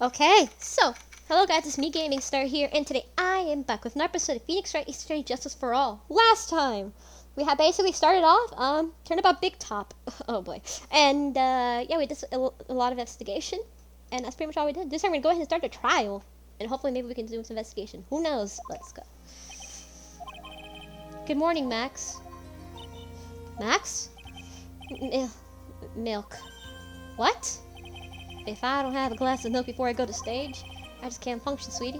Okay, so hello guys, it's me Gaming Star here, and today I am back with another episode of Phoenix Wright Easter Egg Justice for All. Last time we had basically started off turned about Big Top. Oh boy. And yeah, we did a lot of investigation, and that's pretty much all we did. This time we're gonna go ahead and start the trial, and hopefully maybe we can do some investigation. Who knows? Let's go. Good morning, Max. Max? Milk. What? If I don't have a glass of milk before I go to stage, I just can't function, sweetie.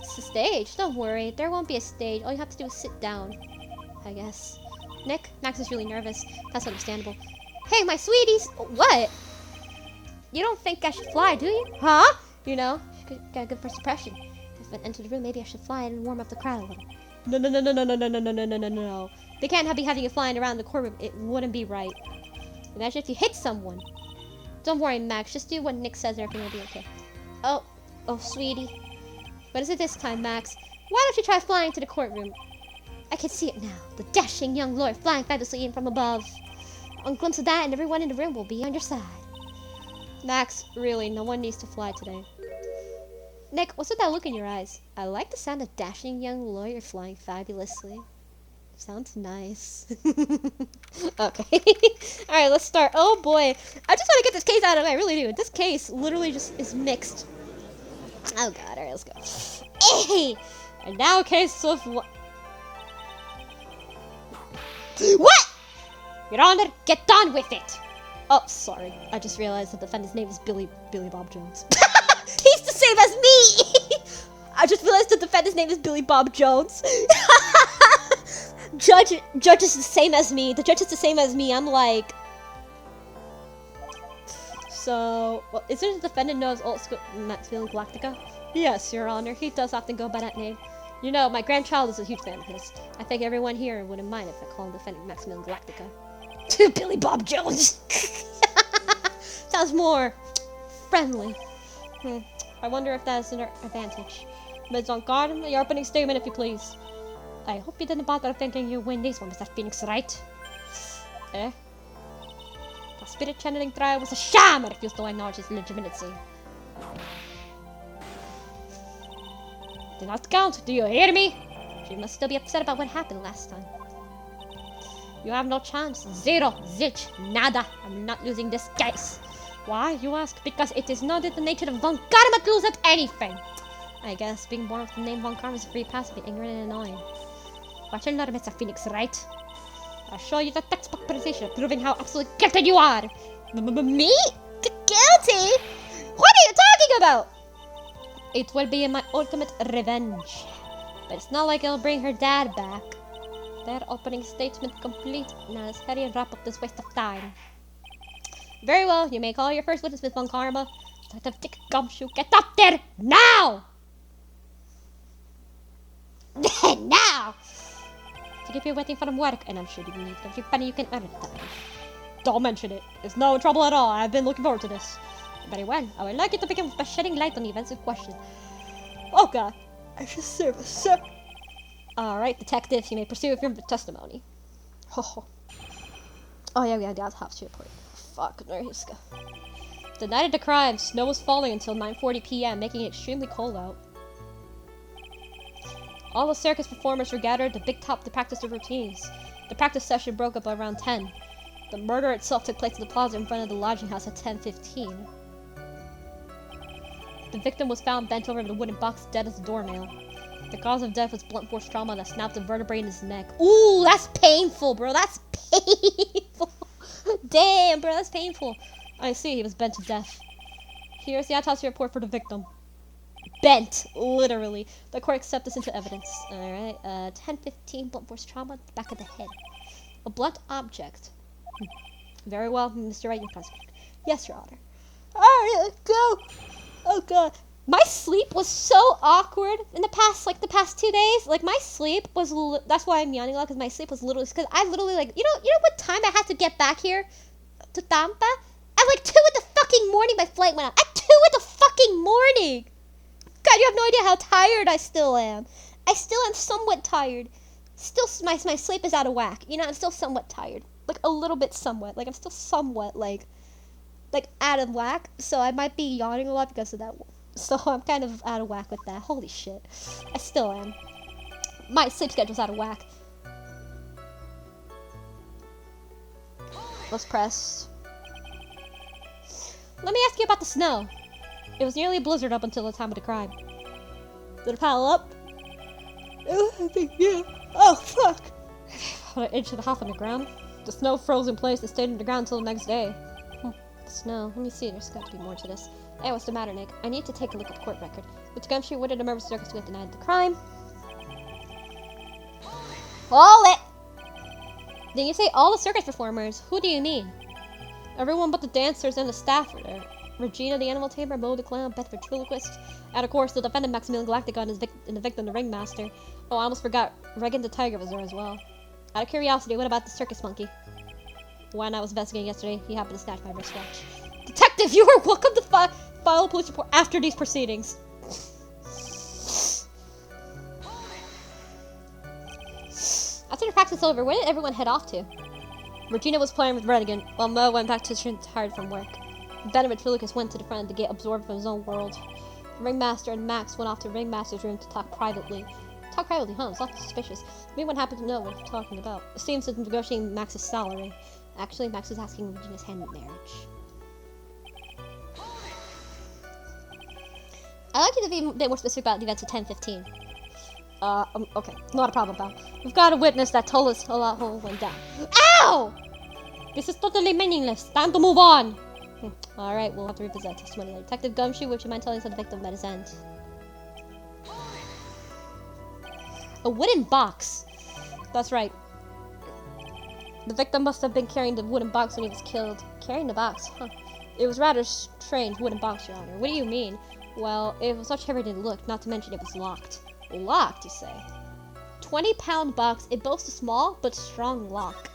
It's the stage. Don't worry. There won't be a stage. All you have to do is sit down, I guess. Nick? Max is really nervous. That's understandable. Hey, my sweeties! What? You don't think I should fly, do you? Huh? You know, got a good first impression. If I enter the room, maybe I should fly and warm up the crowd a little. No. They can't be having you flying around the courtroom. It wouldn't be right. Imagine if you hit someone. Don't worry, Max. Just do what Nick says and everything will be okay. Oh, sweetie. What is it this time, Max? Why don't you try flying to the courtroom? I can see it now. The dashing young lawyer flying fabulously in from above. One glimpse of that and everyone in the room will be on your side. Max, really, no one needs to fly today. Nick, what's with that look in your eyes? I like the sound of dashing young lawyer flying fabulously. Sounds nice. Okay. Alright, let's start. Oh boy. I just want to get this case out of the way. I really do. This case literally just is mixed. Oh god. Alright, let's go. Hey! And now case of what? Your Honor, get on with it! Oh, sorry. I just realized the defendant's name is Billy Bob Jones. He's the same as me! I just realized the defendant's name is Billy Bob Jones. Judge is the same as me. The judge is the same as me. I'm like... So... Well, isn't the defendant knows old school Maximilian Galactica? Yes, Your Honor. He does often go by that name. You know, my grandchild is a huge fan of his. I think everyone here wouldn't mind if I call him defendant Maximilian Galactica. Billy Bob Jones! Sounds more... friendly. I wonder if that is an advantage. Ms. On guard, your opening statement if you please. I hope you didn't bother thinking you win this one, Mr. Phoenix, right? Eh? The spirit channeling trial was a sham! I refuse to acknowledge its legitimacy. Do not count, do you hear me? She must still be upset about what happened last time. You have no chance. Zero. Zilch. Nada. I'm not losing this case. Why, you ask? Because it is not in the nature of Von Karma to lose at anything. I guess being born with the name Von Karma is a free pass to be ignorant and annoying. Watch your learn, Mr. Phoenix, right? I'll show you the textbook presentation proving how absolutely guilty you are. Me? Guilty? What are you talking about? It will be my ultimate revenge. But it's not like it'll bring her dad back. Their opening statement complete. Now let's hurry and wrap up this waste of time. Very well, you may call your first witness, Miss Von Karma. Detective Dick Gumshoe, get up there now! Now! To keep you waiting from work, and I'm sure you need every penny you can earn at that. Don't mention it. It's no trouble at all. I've been looking forward to this. Very well. I would like you to begin by shedding light on the events in question. Oh god. I should serve, sir. Alright, detective, you may proceed with your testimony. Oh yeah, we have the autopsy report. Fuck, there you go. The night of the crime, snow was falling until 9:40 p.m., making it extremely cold out. All the circus performers were gathered at the big top to practice their routines. The practice session broke up around 10. The murder itself took place in the plaza in front of the lodging house at 10:15. The victim was found bent over in a wooden box, dead as a doornail. The cause of death was blunt force trauma that snapped a vertebrae in his neck. Ooh, that's painful, bro. That's painful. Damn, bro, that's painful. I see, he was bent to death. Here's the autopsy report for the victim. Bent, literally. The court accepts this into evidence. Alright, 10:15, blunt force trauma, back of the head. A blunt object. Very well, Mr. Wright, you prosecutor. Yes, Your Honor. Alright, let's go. Oh god. My sleep was so awkward in the past 2 days. Like, my sleep was, that's why I'm yawning a lot, because my sleep was literally, because I literally, like, you know what time I had to get back here to Tampa? At like 2 in the fucking morning my flight went out. At 2 in the fucking morning! God, you have no idea how tired I still am. I still am somewhat tired. Still, my sleep is out of whack. You know, I'm still somewhat tired. Like, a little bit somewhat. Like, I'm still somewhat, like, like out of whack, so I might be yawning a lot because of that. So I'm kind of out of whack with that. Holy shit. I still am. My sleep schedule's out of whack. Let's press. Let me ask you about the snow. It was nearly a blizzard up until the time of the crime. Did it pile up? I think, yeah. Oh, fuck! About an inch and a half on the ground. The snow froze in place and stayed on the ground until the next day. The snow. Let me see. There's got to be more to this. Hey, what's the matter, Nick? I need to take a look at the court record. With Gumshoe, what did the member circus who had denied the crime? Hold it! Did you say all the circus performers? Who do you mean? Everyone but the dancers and the staff were there. Regina, the animal tamer, Bo the clown, Beth ventriloquist, and of course the defendant Maximilian Galactica and the victim the ringmaster. Oh, I almost forgot. Regan the tiger was there as well. Out of curiosity, what about the circus monkey? When I was investigating yesterday, he happened to snatch my wristwatch. Detective, you are welcome to file a police report after these proceedings. After the practice over, where did everyone head off to? Regina was playing with Red again, while Mo went back to the tired from work. Ben Ventriloquist went to the front to get absorbed from his own world. The Ringmaster and Max went off to the Ringmaster's room to talk privately. Talk privately, huh? It's lots suspicious. Anyone happened to know what they're talking about? It seems that negotiating Max's salary. Actually, Max is asking Regina's hand in marriage. I'd like you to be a bit more specific about the events of 10:15. Okay. Not a problem, pal. We've got a witness that told us a lot whole went down. Ow! This is totally meaningless. Time to move on! Alright, we'll have to revisit that testimony later. Detective Gumshoe, would you mind telling us how the victim met his end? A wooden box. That's right. The victim must have been carrying the wooden box when he was killed. Carrying the box? Huh. It was rather strange wooden box, Your Honor. What do you mean? Well, it was such heavy to look, not to mention it was locked. Locked, you say? 20-pound box. It boasts a small but strong lock.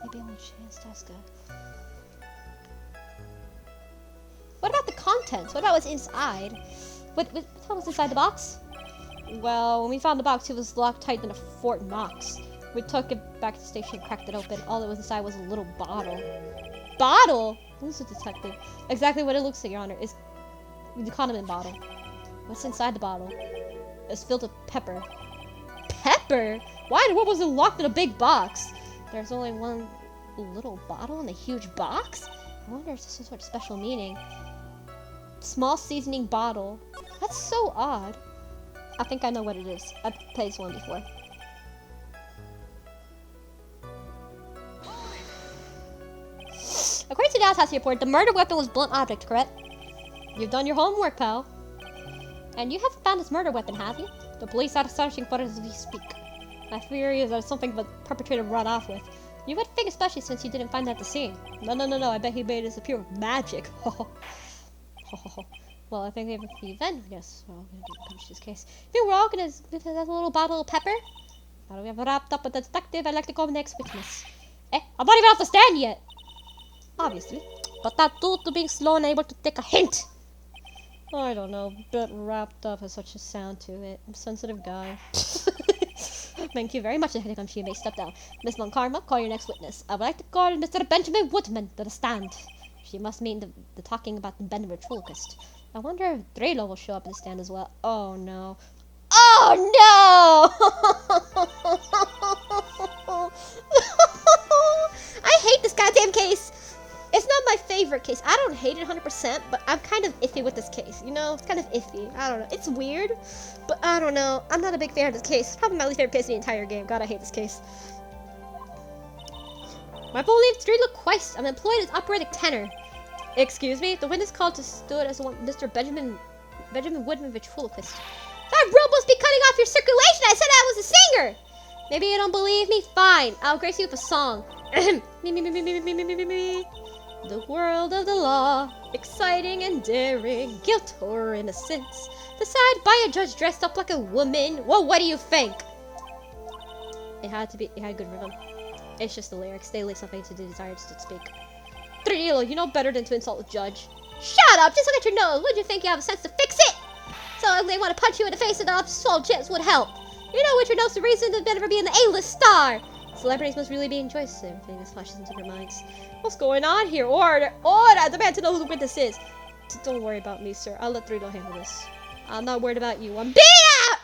Maybe I'm gonna chance Tasca. What about the contents? What about what's inside? What was inside the box? Well, when we found the box, it was locked tight in a Fort Knox. We took it back to the station and cracked it open. All that was inside was a little bottle. Bottle? Who's a detective? Exactly what it looks like, Your Honor. It's the condiment bottle. What's inside the bottle? It's filled with pepper. Pepper? Why? What was it locked in a big box? There's only one little bottle in a huge box? I wonder if there's some sort of special meaning. Small seasoning bottle. That's so odd. I think I know what it is. I've played this one before. According to the autopsy report, the murder weapon was blunt object, correct? You've done your homework, pal. And you haven't found this murder weapon, have you? The police are searching for it as we speak. My theory is that it's something the perpetrator brought off with. You would think, especially since you didn't find that at the scene. No. I bet he made it disappear with magic. Well, I think we have the event. Yes, we're all gonna finish this case. I think we're all gonna give that little bottle of pepper. Now that we have wrapped up with the detective, I'd like to call the next witness. I'm not even off the stand yet! Obviously. But that due to being slow and able to take a hint. I don't know, but wrapped up has such a sound to it. I'm a sensitive guy. Thank you very much, Detective Gumshoe. You may step down. Miss Monkarma, call your next witness. I would like to call Mr. Benjamin Woodman to the stand. She must mean the talking about the Ben ventriloquist. I wonder if Drelo will show up in the stand as well. Oh no. Oh no! I hate this goddamn case. It's not my favorite case. I don't hate it 100%, but I'm kind of iffy with this case. You know, it's kind of iffy. I don't know. It's weird, but I don't know. I'm not a big fan of this case. It's probably my least favorite case in the entire game. God, I hate this case. My full name is Drelo Quest. I'm employed as operatic tenor. Excuse me? The witness called to stood as Mr. Benjamin Woodman ventriloquist. That rope must be cutting off your circulation. I said I was a singer. Maybe you don't believe me? Fine. I'll grace you with a song. Me. The world of the law, exciting and daring, guilt or innocence, decided by a judge dressed up like a woman. Well, what do you think? It had good rhythm. It's just the lyrics. They leave something to the desire to speak. Drelo, you know better than to insult the judge. Shut up! Just look at your nose. Wouldn't you think you have a sense to fix it? So if they want to punch you in the face and the swole chips would help. You know what your nose the reason to never be an A-list star. Celebrities must really be enjoying everything as flashes into their minds. What's going on here? Order! Order! I demand to know who the witness is. Don't worry about me, sir. I'll let Rilo handle this. I'm not worried about you. I'm being out!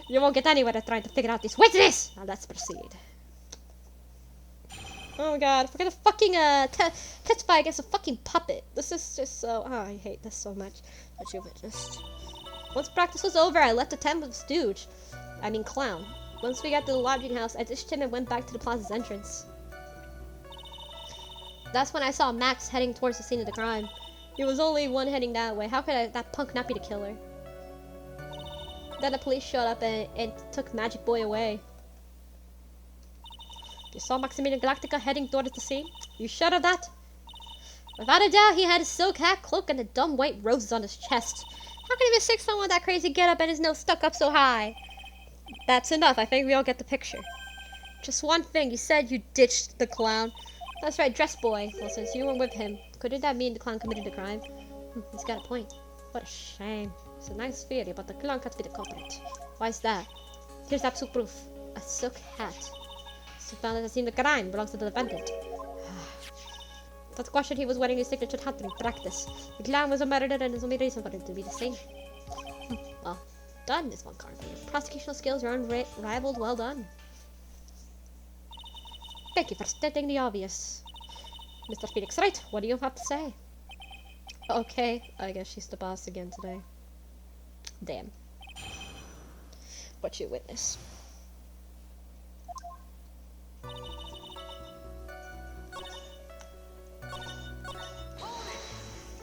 You won't get anywhere trying to figure out this witness! Now let's proceed. Oh god, if we're gonna fucking testify against a fucking puppet. This is just so... Oh, I hate this so much. What you witnessed. Once practice was over, I left the tent with the stooge. I mean clown. Once we got to the lodging house, I ditched him and went back to the plaza's entrance. That's when I saw Max heading towards the scene of the crime. He was only one heading that way. How could that punk not be the killer? Then the police showed up and took Magic Boy away. You saw Maximilian Galactica heading towards the scene? You sure of that? Without a doubt, he had a silk hat, cloak, and the dumb white roses on his chest. How can he mistake someone with that crazy getup and his nose stuck up so high? That's enough. I think we all get the picture. Just one thing. You said you ditched the clown. That's right, dress boy. Well, since you were with him, couldn't that mean the clown committed the crime? He's got a point. What a shame. It's a nice theory, but the clown can't be the culprit. Why is that? Here's absolute proof. A silk hat. So found at the scene of the crime belongs to the defendant. Without question, he was wearing his signature hat in practice. The clown was a murderer, and there's only reason for it to be the same. Well done, Miss Von Carver. Your prosecutional skills are unrivaled. Well done. Thank you for stating the obvious. Mr. Phoenix Wright, what do you have to say? Okay, I guess she's the boss again today. Damn. What you witness?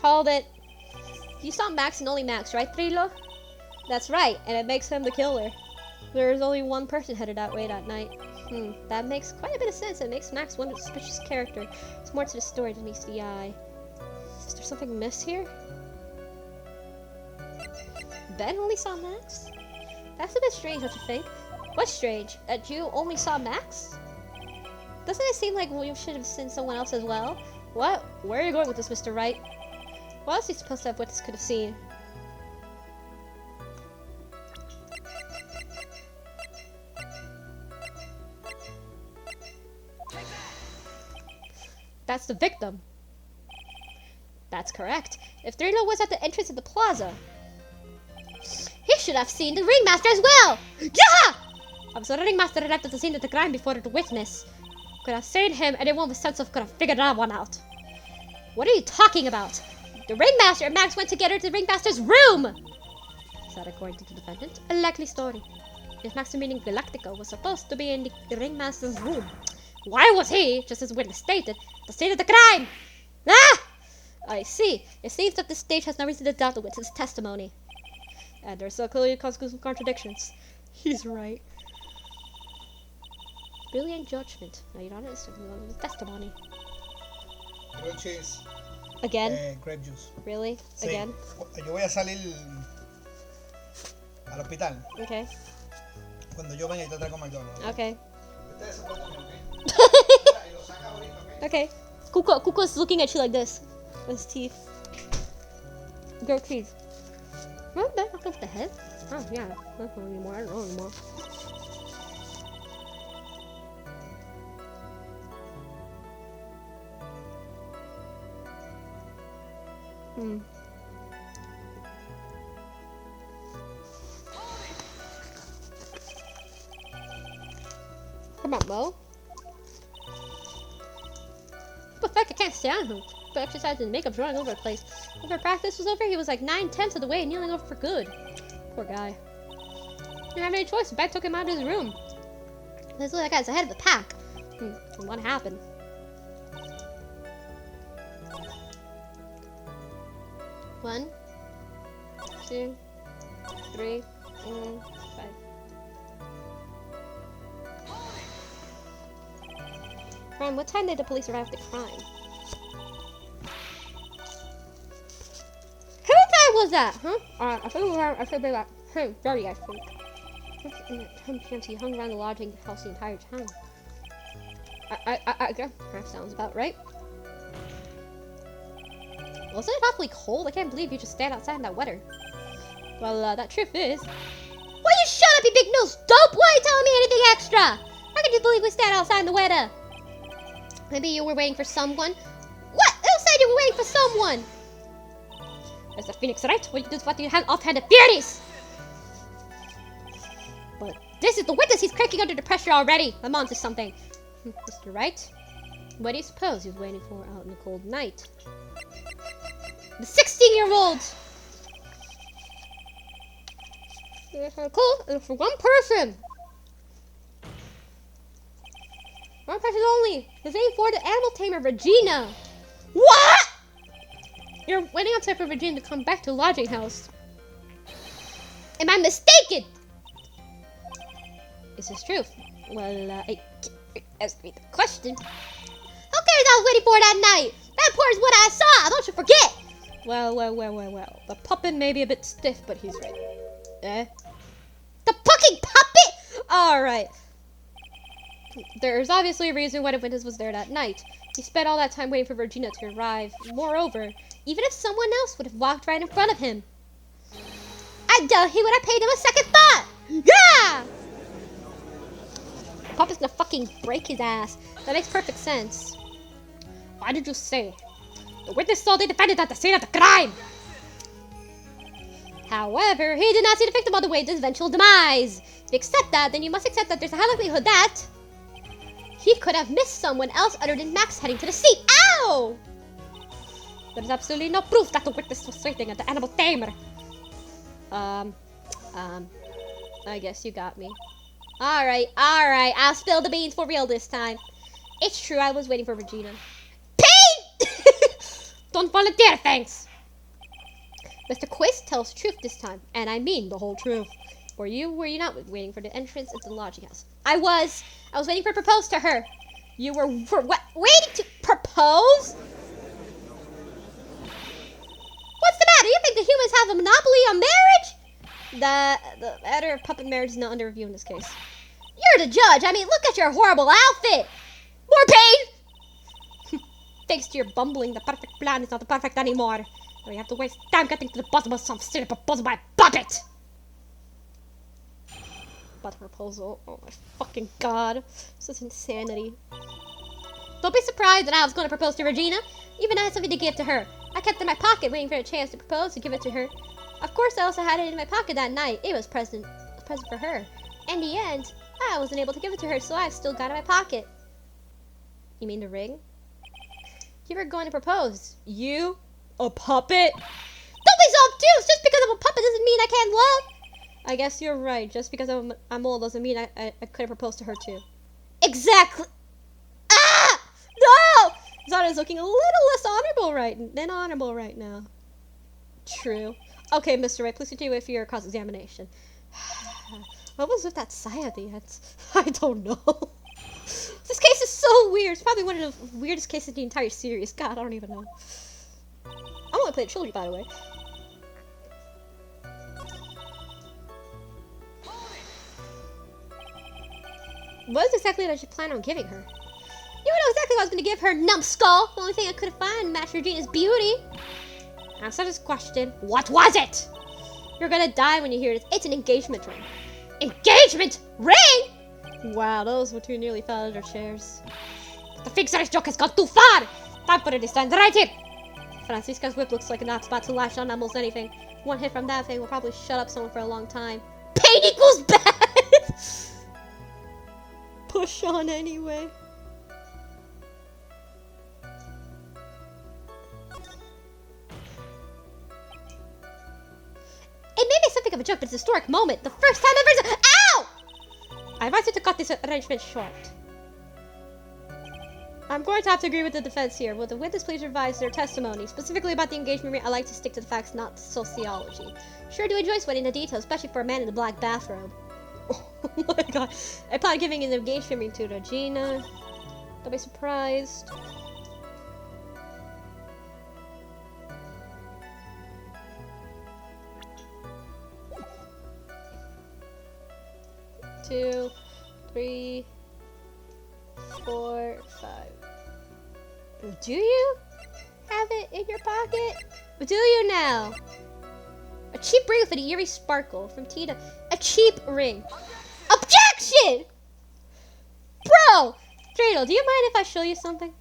Hold it. You saw Max and only Max, right, Trilo? That's right, and it makes him the killer. There's only one person headed that way that night. That makes quite a bit of sense. It makes Max one suspicious character. There's more to the story than meets the eye. Is there something amiss here? Ben only saw Max? That's a bit strange, don't you think? What's strange? That you only saw Max? Doesn't it seem like you should have seen someone else as well? What? Where are you going with this, Mr. Wright? What else are you supposed to have witness could have seen? That's the victim. That's correct. If Drino was at the entrance of the plaza, he should have seen the ringmaster as well! Yeah! So the ringmaster arrived at the scene of the crime before the witness. Could have seen him, anyone with sense of could have figured that one out. What are you talking about? The ringmaster and Max went together to the ringmaster's room! Is that according to the defendant? A likely story. If Maximilian Galactica was supposed to be in the ringmaster's room, why was he, just as witness stated, at the scene of the crime? Ah! I see. It seems that this stage has no reason to doubt the witness' testimony. And there's so clearly conclusive contradictions. He's right. Brilliant judgment. No, you're not innocent. You're testimony. Grilled cheese. Again? Grape juice. Really? Sí. Again? Yo voy a salir al hospital. Okay. Cuando yo venga y te traigo McDonald's. Okay. Ustedes se pueden comer, ¿ok? Y lo saca ahorita, ¿ok? Okay. Kuko's looking at you like this. With his teeth. Grilled cheese. Oh, that knocked off the head? Oh, yeah. I don't know anymore. I don't know anymore. Come on, Mo. What the fuck? I can't stand him. But exercise and makeup's running over the place. After practice was over, he was like 9/10 of the way, kneeling over for good. Poor guy. Didn't have any choice. The bag took him out of his room. This little guy's ahead of the pack. And what happened? One, 2, 3, and 5. Ryan, what time did the police arrive at the crime? Who time was that, huh? I think it was around, I think about 10:30, I think. 10 p.m. He hung around the lodging house the entire time. I guess that sounds about right. Wasn't it awfully cold? I can't believe you just stand outside in that weather. Well, that truth is... Will you shut up, you big nose dope? Why are you telling me anything extra? I How could you believe we stand outside in the weather? Maybe you were waiting for someone. What? Who said you were waiting for someone? There's the Phoenix, right? What do you have offhanded theories? But this is the witness. He's cracking under the pressure already. I'm on to something. Mr. Wright? What do you suppose he was waiting for out in the cold night? The 16-year-old! Cool. For one person. One person only. He's waiting for the animal tamer, Regina. What? You're waiting outside for Regina to come back to the lodging house. Am I mistaken? Is this true? Well, ask me the question. Who cares I was waiting for that night? That part is what I saw. Don't you forget. Well. The puppet may be a bit stiff, but he's right. Eh? The fucking puppet? Alright. There's obviously a reason why the witness was there that night. He spent all that time waiting for Regina to arrive. Moreover, even if someone else would have walked right in front of him, I doubt he would have paid him a second thought. Yeah! The puppet's gonna fucking break his ass. That makes perfect sense. Why did you say? The witness saw the defendant at the scene of the crime. However, he did not see the victim on the way to his eventual demise. If you accept that, then you must accept that there's a high likelihood that he could have missed someone else other than Max heading to the scene. Ow! There's absolutely no proof that the witness was waiting at the animal tamer. I guess you got me. Alright. I'll spill the beans for real this time. It's true, I was waiting for Regina. Pain! Don't volunteer, thanks. Mr. Quist tells the truth this time, and I mean the whole truth. Were you not waiting for the entrance into the lodging house? I was waiting for propose to her. You were for what? Waiting to propose? What's the matter? You think the humans have a monopoly on marriage? The matter of puppet marriage is not under review in this case. You're the judge. I mean, look at your horrible outfit. More pain. Thanks to your bumbling, the perfect plan is not the perfect anymore. Now you have to waste time getting to the bottom of some silly proposal by a puppet. But proposal, oh my fucking god, this is insanity. Don't be surprised that I was going to propose to Regina. Even I had something to give to her. I kept it in my pocket, waiting for a chance to propose and give it to her. Of course, I also had it in my pocket that night. It was a present for her. In the end, I wasn't able to give it to her, so I've still got it in my pocket. You mean the ring? You were going to propose. You? A puppet? Don't be so obtuse! Just because I'm a puppet doesn't mean I can't love! I guess you're right. Just because I'm old doesn't mean I couldn't propose to her too. Exactly! Ah! No! Zana's looking a little less honorable right now. True. Okay, Mr. Wright, please continue with your cross-examination. What was with that sigh at the end? I don't know. This case is so weird. It's probably one of the weirdest cases in the entire series. God, I don't even know. I want to play the trilogy, by the way. What is exactly that you plan on giving her? You know exactly what I was going to give her, numbskull. The only thing I could find matched Regina's beauty. Answer this question. What was it? You're going to die when you hear this. It's an engagement ring. Engagement ring? Wow, those were two nearly fell out of their chairs. But the fixer's joke has gone too far. Time for it to stand right here. Francisca's whip looks like a not spot to lash on almost anything. One hit from that thing will probably shut up someone for a long time. Pain equals bad! Push on anyway. It may be something of a joke, but it's a historic moment. The first time ever. Ow! I advise you to cut this arrangement short. I'm going to have to agree with the defense here. Will the witness please revise their testimony? Specifically about the engagement ring, I like to stick to the facts, not sociology. Sure do enjoy sweating the details, especially for a man in a black bathrobe. Oh my god. I plan on giving an engagement ring to Regina. Don't be surprised. Two, 3, 4, 5. Do you have it in your pocket? Do you now? A cheap ring with an eerie sparkle from Tina. A cheap ring. Objection! Whoa! Dreidel, do you mind if I show you something?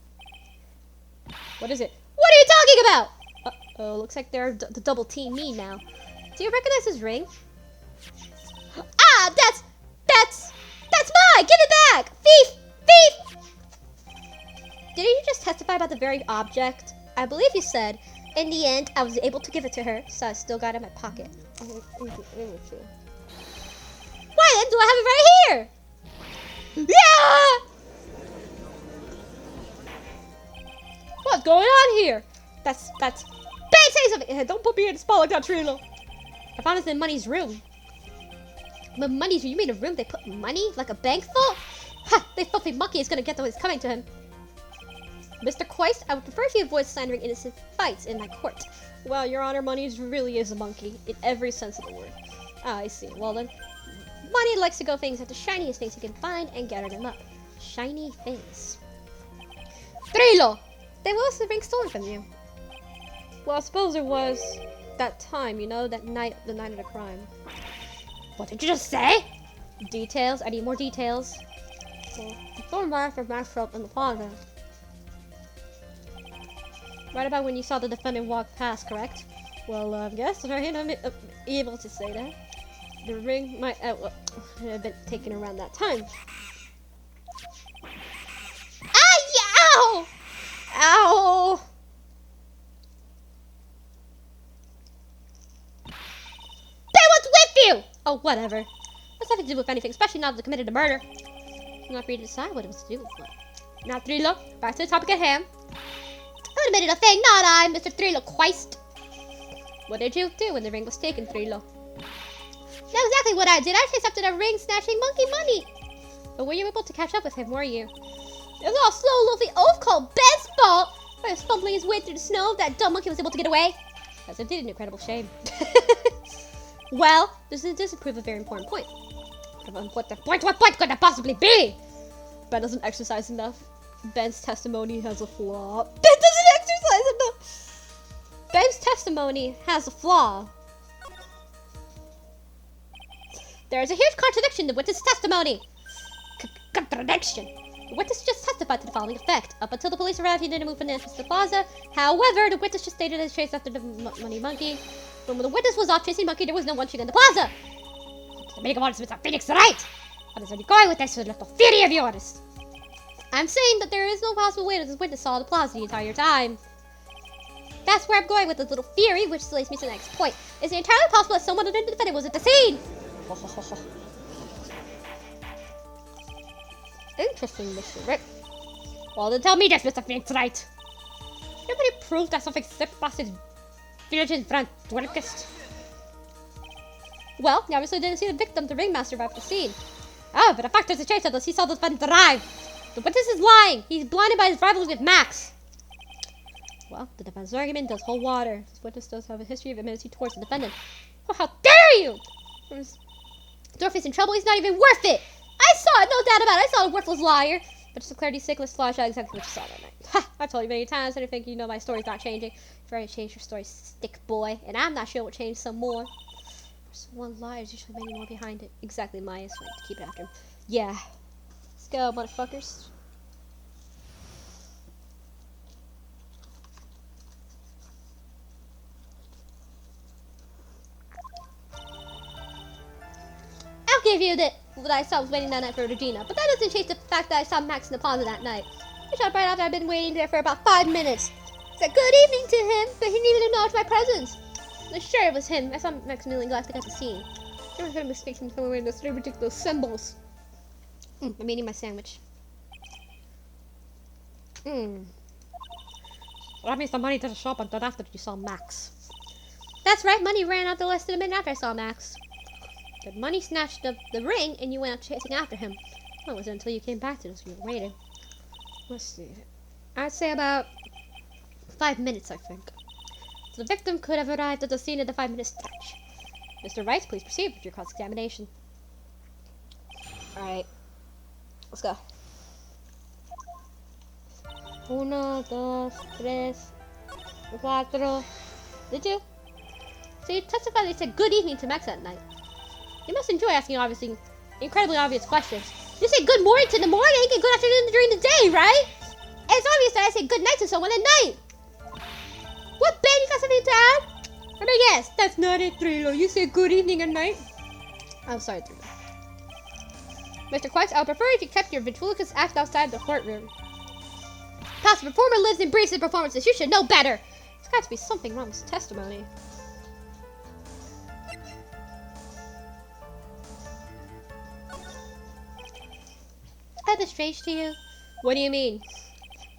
What is it? What are you talking about? Uh-oh, looks like they're the double team me now. Do you recognize his ring? Ah, that's mine! Give it back! Thief! Thief! Didn't you just testify about the very object? I believe you said, in the end, I was able to give it to her, so I still got it in my pocket. Why then do I have it right here? Yeah! What's going on here? That's Babe, say something! Hey, don't put me in the spot like that, Trina. I found it in Money's room. But Money's room? You mean a room they put money? Like a bank full? Ha! The filthy monkey is gonna get what's coming to him. Mr. Quist, I would prefer if you avoid slandering innocent fights in my court. Well, Your Honor, Money's really is a monkey, in every sense of the word. Ah, I see. Well then, Money likes to go things at the shiniest things he can find and gather them up. Shiny things. Trilo! Then what was the ring stolen from you? Well, I suppose it was that time, you know, that night, the night of the crime. What did you just say? Details? I need more details. Well, the phone rifle mashed up in the plaza. Right about when you saw the defendant walk past, correct? Well, I guess right, I'm able to say that. The ring might have been taken around that time. Ah, yeah! Ow! Ow! What's with you? Oh, whatever. What's nothing to do with anything, especially now that they committed a murder. I'm not free to decide what it was to do with what. Now, Trilo, back to the topic at hand. I admitted a thing, not I, Mr. Trilo Quist. What did you do when the ring was taken, Trilo? Not exactly what I did. I chased after the ring-snatching monkey Money. But were you able to catch up with him, were you? It was all slow, lovely oaf called Ben's fault. By fumbling his way through the snow, that dumb monkey was able to get away. That's indeed an incredible shame. Well, this doesn't prove a very important point. What point could that possibly be? Ben doesn't exercise enough. Ben's testimony has a flaw. Ben doesn't exercise enough! Ben's testimony has a flaw. There is a huge contradiction in the witness' testimony. Contradiction. The witness just testified to the following effect. Up until the police arrived, he didn't move from the entrance to the plaza. However, the witness just stated his chase after the money monkey. When the witness was off chasing monkey, there was no one in the plaza. The meaning of all this, Mr. Phoenix, right? What is you going with this little theory of yours? I'm saying that there is no possible way that this witness saw the plaza the entire time. That's where I'm going with this little theory, which leads me to the next point. Is it entirely possible that someone other than the defendant was at the scene? Interesting, Mr. Wright. Well, then tell me this, Mr. Phoenix, right? You have any proof that something slipped past his virgin friend, Dwarkist? Well, he obviously didn't see the victim, the ringmaster, arrive at the scene. Oh, but the fact is the chase unless he saw the defendant arrive. The witness is lying. He's blinded by his rivalry with Max. Well, the defendant's argument does hold water. This witness does have a history of enmity towards the defendant. Oh, how dare you! Dorothy's in trouble. He's not even worth it. I saw it, no doubt about it. I saw a worthless liar. But just declared he's sickless, flash out exactly what you saw that night. Ha! I've told you many times, and I think you know my story's not changing. You've already changed your story, stick boy. And I'm not sure what changed some more. There's one lie, there's usually many more behind it. Exactly, Maya's right to keep it after him. Yeah. Let's go, motherfuckers. I'll give you that I saw was waiting that night for Regina, but that doesn't change the fact that I saw Max in the plaza that night. I shot right after I'd been waiting there for about 5 minutes. I said good evening to him, but he didn't even acknowledge my presence. I'm sure it was him. I saw Maximilian Glass at the scene. I never heard a mistake from wearing those three ridiculous symbols. I'm eating my sandwich. Well, that means the money didn't show up until after you saw Max. That's right, money ran out the less than a minute after I saw Max. The money snatched up the ring and you went out chasing after him. Well, it wasn't until you came back to us you were waiting. Let's see. I'd say about 5 minutes, I think. So the victim could have arrived at the scene at the 5-minute stretch. Mr. Wright, please proceed with your cross-examination. Alright. Let's go. 1, 2, 3, 4. Did you? So you testified that you said good evening to Max that night. You must enjoy asking obviously incredibly obvious questions. You say good morning in the morning and good afternoon during the day, right? And it's obvious that I say good night to someone at night. What, Ben? You got something to add? I mean, yes, that's not it, Trilo. You say good evening at night. I'm sorry, Trilo. Mr. Quest, I would prefer if you kept your ventriloquist act outside the courtroom. Past performer lives and breathes his performances. You should know better. There's got to be something wrong with his testimony. Is that strange to you? What do you mean?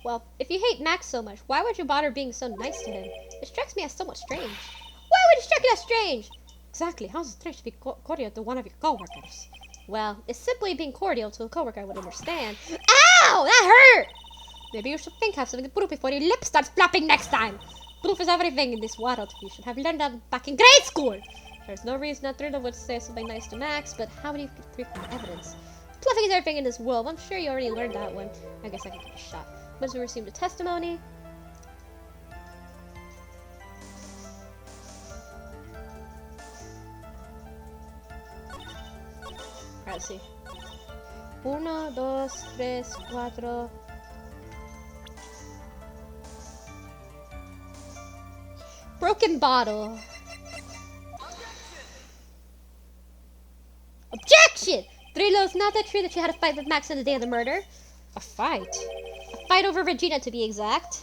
Well, if you hate Max so much, why would you bother being so nice to him? It strikes me as somewhat strange. Why would it strike you as strange? Exactly. How is it strange to be cordial to one of your co-workers? Well, it's simply being cordial to a coworker I would understand. Ow! That hurt! Maybe you should think of something to prove before your lip starts flapping next time. Proof is everything in this world. You should have learned that back in grade school. There's no reason that Trina would say something nice to Max, but how would you prove evidence? Bluffing is everything in this world. I'm sure you already learned that one. I guess I can give it a shot. Once we received a testimony. Alright, let's see. 1, 2, 3, 4. Broken bottle. Objection! Trilo, it's not that true that you had a fight with Max on the day of the murder. A fight? A fight over Regina, to be exact.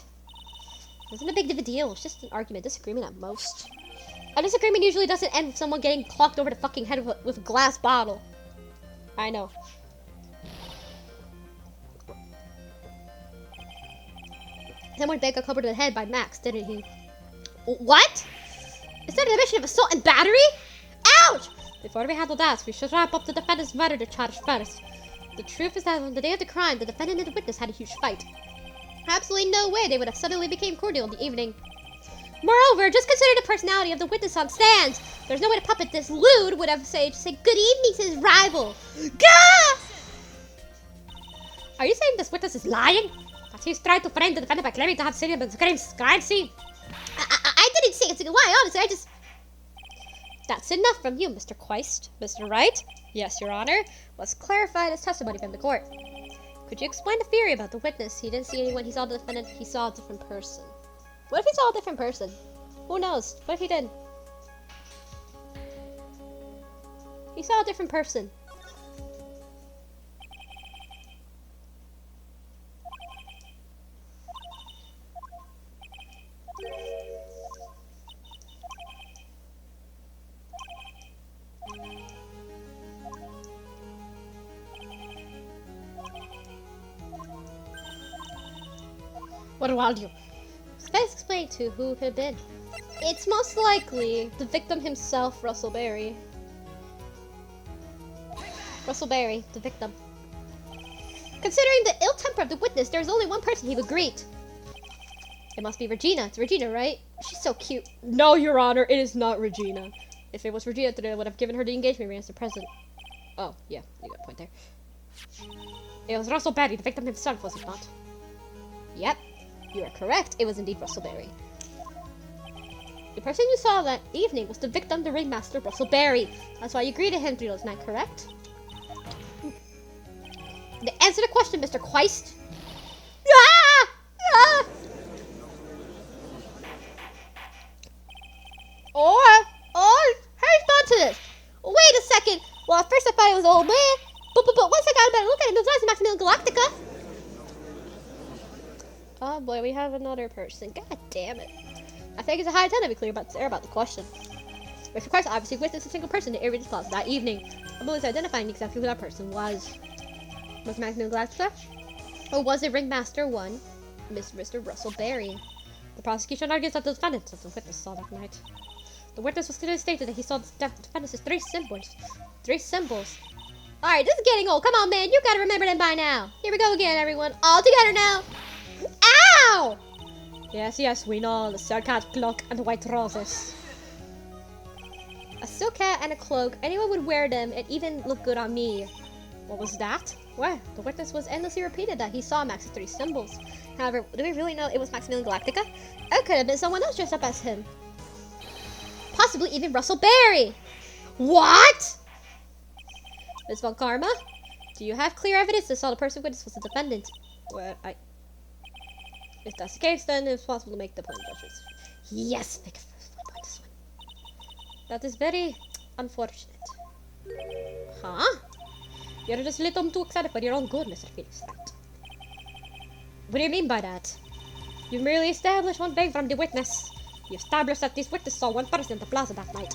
It wasn't a big of a deal. It was just an argument, disagreement at most. A disagreement usually doesn't end with someone getting clocked over the fucking head with a glass bottle. I know. Someone begged a cover to the head by Max, didn't he? What? Is that an admission of assault and battery? Ouch! Before we handle that, we should wrap up the defendant's murder charge first. The truth is that on the day of the crime, the defendant and the witness had a huge fight. Absolutely no way they would have suddenly become cordial in the evening. Moreover, just consider the personality of the witness on stand. There's no way to puppet this lewd would have say good evening to his rival. Gah! Are you saying this witness is lying? That he's trying to frame the defendant by claiming to have seen him at the crime scene? I didn't say it's a lie, honestly, I just... That's enough from you, Mr. Quest. Mr. Wright? Yes, Your Honor. Was clarified as testimony from the court. Could you explain the theory about the witness? He didn't see anyone, he saw the defendant, he saw a different person. What if he saw a different person? Who knows? What if he did? He saw a different person. What about you? Let's explain to who it could have been. It's most likely the victim himself, Russell Berry. Russell Berry, the victim. Considering the ill temper of the witness, there's only one person he would greet. It must be Regina. It's Regina, right? She's so cute. No, Your Honor, it is not Regina. If it was Regina, then I would have given her the engagement ring as the present. Oh, yeah, you got a point there. It was Russell Berry, the victim himself, was it not? Yep. You are correct. It was indeed Russell Berry. The person you saw that evening was the victim, the ringmaster, Russell Berry. That's why you greeted him 3 days night, correct? The answer to the question, Mr. Quest. Ah! Ah! How respond to this? Wait a second. Well, at first I thought it was old man, but once I got a better look at him, it was nice Maximilian Galactica. Oh boy, we have another person. God damn it. I think it's a high time to be clear about the question. Mr. Quest obviously witnessed a single person in every class that evening. I'm always identifying exactly who that person was. Was Maximilian Galactica? Or was it Ringmaster 1, Mr. Russell Berry? The prosecution argues that the defendant, that the witness saw that night. The witness was clearly stated that he saw the defendant's 3 symbols. 3 symbols. Alright, this is getting old. Come on, man. You gotta remember them by now. Here we go again, everyone. All together now. Ow! Yes, we know. The silk hat, cloak, and the white roses. A silk hat and a cloak. Anyone would wear them and even look good on me. What was that? Well, the witness was endlessly repeated that he saw Max's 3 symbols. However, do we really know it was Maximilian Galactica? It could have been someone else dressed up as him. Possibly even Russell Berry. What? Miss Von Karma? Do you have clear evidence that saw the person witness was the defendant? Well, if that's the case, then it's possible to make the plain judgments. Yes, make a first point this one. That is very unfortunate. Huh? You're just a little too excited for your own good, Mr. Phoenix Wright. What do you mean by that? You merely established one thing from the witness. You established that this witness saw one person at the plaza that night.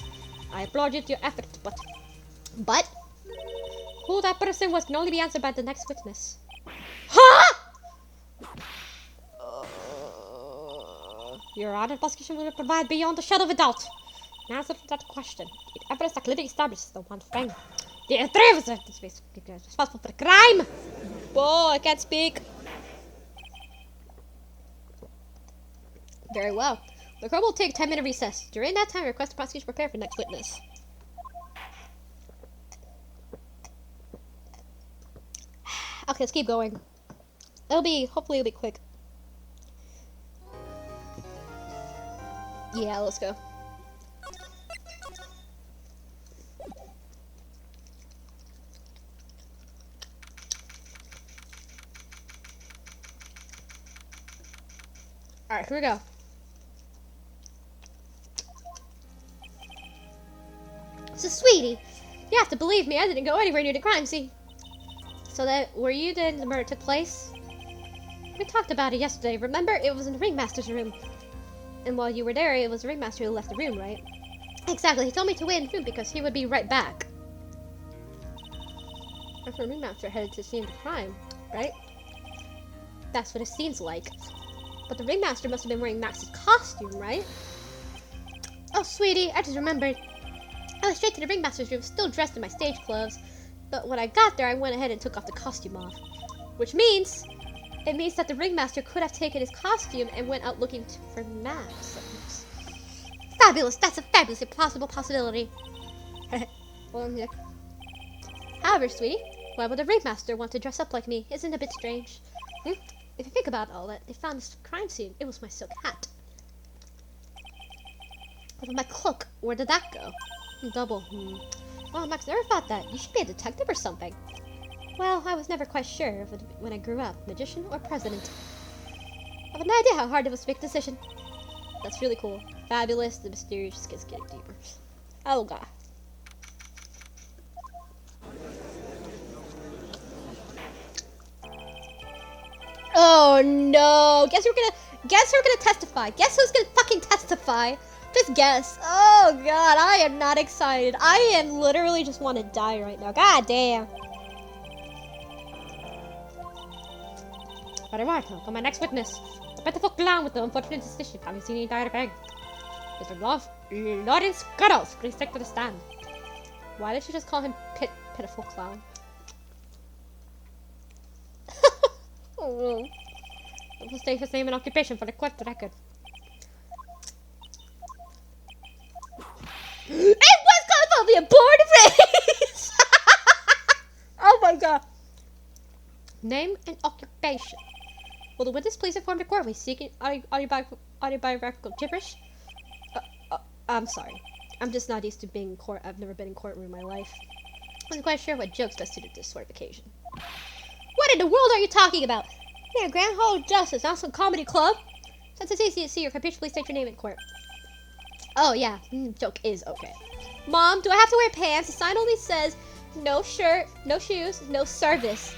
I applaud you to your effort, but who that person was can only be answered by the next witness. Huh? Your Honor, prosecution will provide beyond a shadow of a doubt an answer to that question. It evidence that clearly establishes the one thing. The three of us are responsible for the crime. Whoa, I can't speak. Very well. The court will take a 10-minute recess. During that time, request the prosecution prepare for the next witness. Okay, let's keep going. Hopefully it'll be quick. Yeah, let's go. Alright, here we go. So, sweetie, you have to believe me, I didn't go anywhere near the crime scene. So were you then the murder took place? We talked about it yesterday, remember? It was in the ringmaster's room. And while you were there, it was the ringmaster who left the room, right? Exactly, he told me to wait in the room because he would be right back. After the ringmaster headed to the scene of the crime, right? That's what it seems like. But the ringmaster must have been wearing Max's costume, right? Oh, sweetie, I just remembered. I went straight to the ringmaster's room, still dressed in my stage clothes. But when I got there, I went ahead and took off the costume off. Which means, it means that the ringmaster could have taken his costume and went out looking for Max. Fabulous! That's a fabulously plausible possibility. Well, yeah. However, sweetie, why would the ringmaster want to dress up like me? Isn't it a bit strange? If you think about all that, they found this crime scene. It was my silk hat. But my cloak, where did that go? Double. Well, Max never thought that. You should be a detective or something. Well, I was never quite sure when I grew up, magician or president. I have no idea how hard it was to make a decision. That's really cool. Fabulous, the mysterious just gets getting deeper. Oh god. Oh no! Guess who's gonna testify? Guess who's gonna fucking testify? Just guess. Oh god, I am not excited. I am literally just want to die right now. God damn. Very well, for my next witness. The pitiful clown with the unfortunate decision. Have you seen any direct egg? Mr. Lawrence Cuddles, please take to the stand. Why did she just call him pitiful clown? Oh, we'll state his name and occupation for the court record. It was California born and raised! Oh my god. Name and occupation. Will the witness please inform the court when seeking autobiographical gibberish? I'm sorry. I'm just not used to being in court. I've never been in courtroom in my life. I wasn't quite sure what jokes best suited this sort of occasion. What in the world are you talking about? Yeah, Grand Hall of Justice, not some comedy club. Since it's easy to see your computer, please state your name in court. Oh yeah, joke is okay. Mom, do I have to wear pants? The sign only says no shirt, no shoes, no service.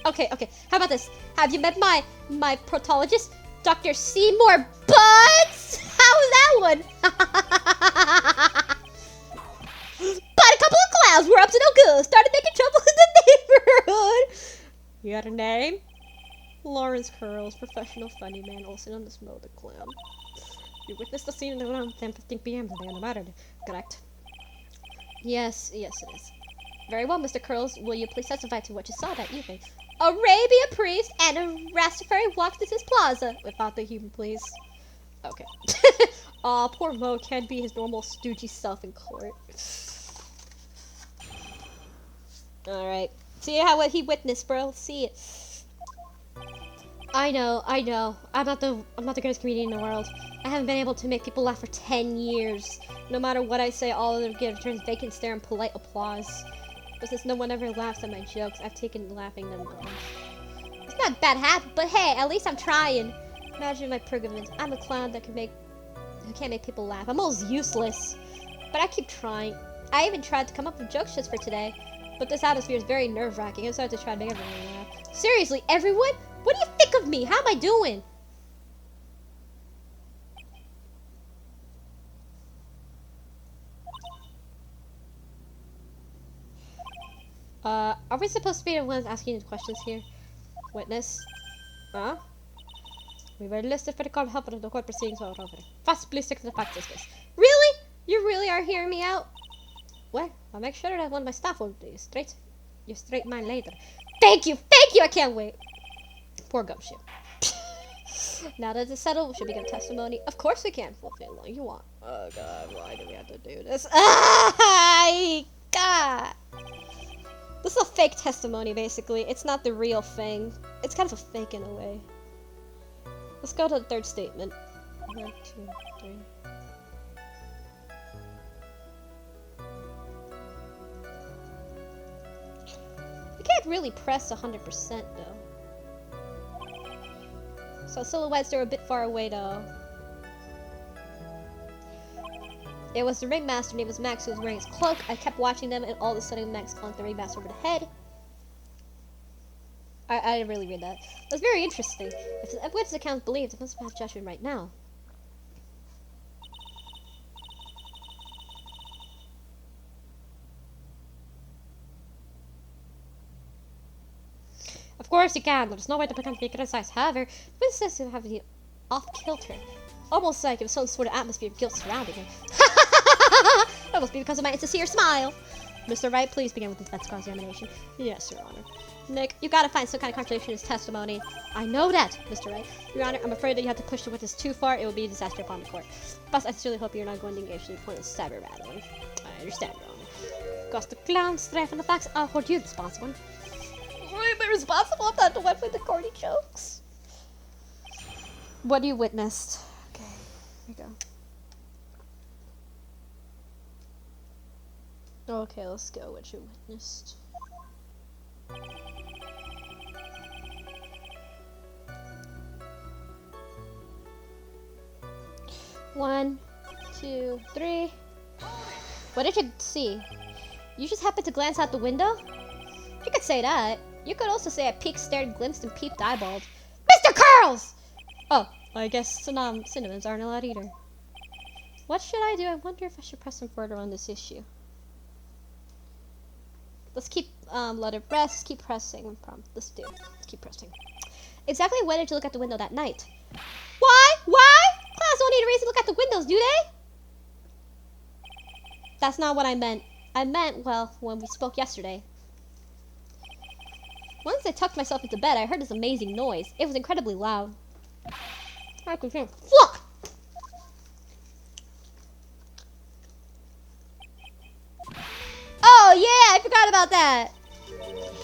Okay. How about this? Have you met my protologist, Dr. Seymour Buds? How's that one? But a couple of clowns were up to no good. Started making trouble in the neighborhood. You got a name? Lawrence Curls, professional funny man, also known as Mo the Clown. You witnessed the scene around 10:15 p.m. today on the matter, correct? Yes, it is. Very well, Mr. Curls. Will you please testify to what you saw that evening? Arabia priest and a Rastafari walked into his plaza. Without the human, please. Okay. Aw, poor Mo can't be his normal stoogey self in court. Alright. See how what he witnessed, bro. See it. I know. I'm not the greatest comedian in the world. I haven't been able to make people laugh for 10 years. No matter what I say, all of them give returns vacant stare and polite applause. But since no one ever laughs at my jokes, I've taken laughing them on. It's not a bad habit, but hey, at least I'm trying. Imagine my predicament. I'm a clown who can't make people laugh. I'm almost useless. But I keep trying. I even tried to come up with jokes just for today. But this atmosphere is very nerve-wracking. I decided to try to make everyone laugh. Seriously, everyone? What do you think of me? How am I doing? Are we supposed to be the ones asking the questions here? Witness? Huh? We were listed for the call help of the court proceedings all over. Fast, please stick to the facts of this. Really? You really are hearing me out? Well, I'll make sure that one of my staff will do your straight mind later. Thank you, I can't wait. Poor Gumshoe. Now that it's settled, we should begin testimony. Of course we can. Fulfill all you want. Oh god, why do we have to do this? God. This is a fake testimony, basically. It's not the real thing. It's kind of a fake in a way. Let's go to the third statement. 1, 2, 3. You can't really press 100% though. So silhouettes are a bit far away though. It was the ringmaster, name was Max, who was wearing his cloak. I kept watching them and all of a sudden Max conked the ringmaster over the head. I didn't really read that. It was very interesting. If the witness account believed, it must have judgment right now. Of course you can, there's no way to pretend to be criticized. However, the witness seems to have the off-kilter. Almost like if some sort of atmosphere of guilt surrounding him. That must be because of my insincere smile. Mr. Wright, please begin with the defense cross-examination. Yes, Your Honor. Nick, you gotta find some kind of contradiction in his testimony. I know that, Mr. Wright. Your Honor, I'm afraid that you have to push the witness too far. It will be a disaster upon the court. Plus, I sincerely hope you're not going to engage in a point of cyber battling. I understand, Your Honor. Because the clowns, strafe, and the facts, I'll hold you responsible. Am I responsible? I'm not the one with the corny jokes. What you witnessed. Okay, here we go. Okay, let's go. What you witnessed. One, 2, 3. What did you see? You just happened to glance out the window? You could say that. You could also say I peeked, stared, glimpsed, and peeped eyeballed. Mr. Curls! Oh, I guess synonyms aren't allowed either. What should I do? I wonder if I should press him further on this issue. Let's keep, let it rest. Keep pressing. Let's keep pressing. Exactly when did you look at the window that night? Why? Clowns don't need a reason to look at the windows, do they? That's not what I meant. I meant, well, when we spoke yesterday. Once I tucked myself into bed, I heard this amazing noise. It was incredibly loud. I could hear, fuck! Oh yeah, I forgot about that.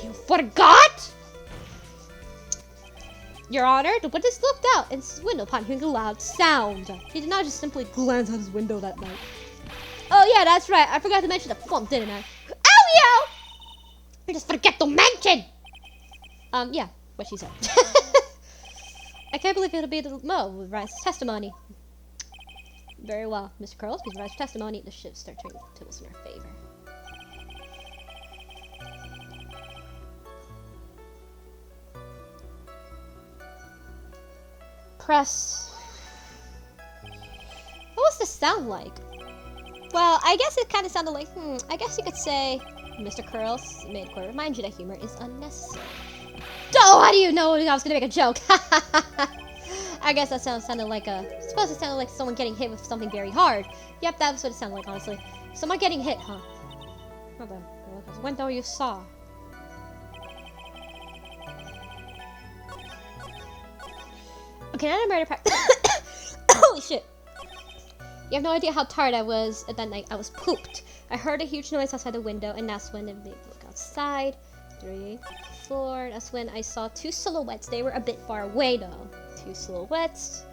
You forgot? Your Honor, the witness looked out in his window upon hearing a loud sound. He did not just simply glance out his window that night. Oh yeah, that's right. I forgot to mention the funk, didn't I? Ow, I just forget to mention. Yeah, what she said. I can't believe it'll be the with Wright's testimony. Very well, Mr. Curls, with Wright's testimony, the ship starts turning tables in our favor. Press. What was this sound like? Well, I guess it kind of sounded like, I guess you could say, Mr. Curls, made to remind you that humor is unnecessary. Oh, how do you know I was gonna make a joke? I guess that sounded like suppose it sounded like someone getting hit with something very hard. Yep, that's what it sounded like, honestly. Someone getting hit, huh? Hold on. What window you saw? Okay, not a murder practice. Holy shit. You have no idea how tired I was at that night. I was pooped. I heard a huge noise outside the window, and that's when it made me look outside. 3, before. That's when I saw two silhouettes. They were a bit far away though. Two silhouettes.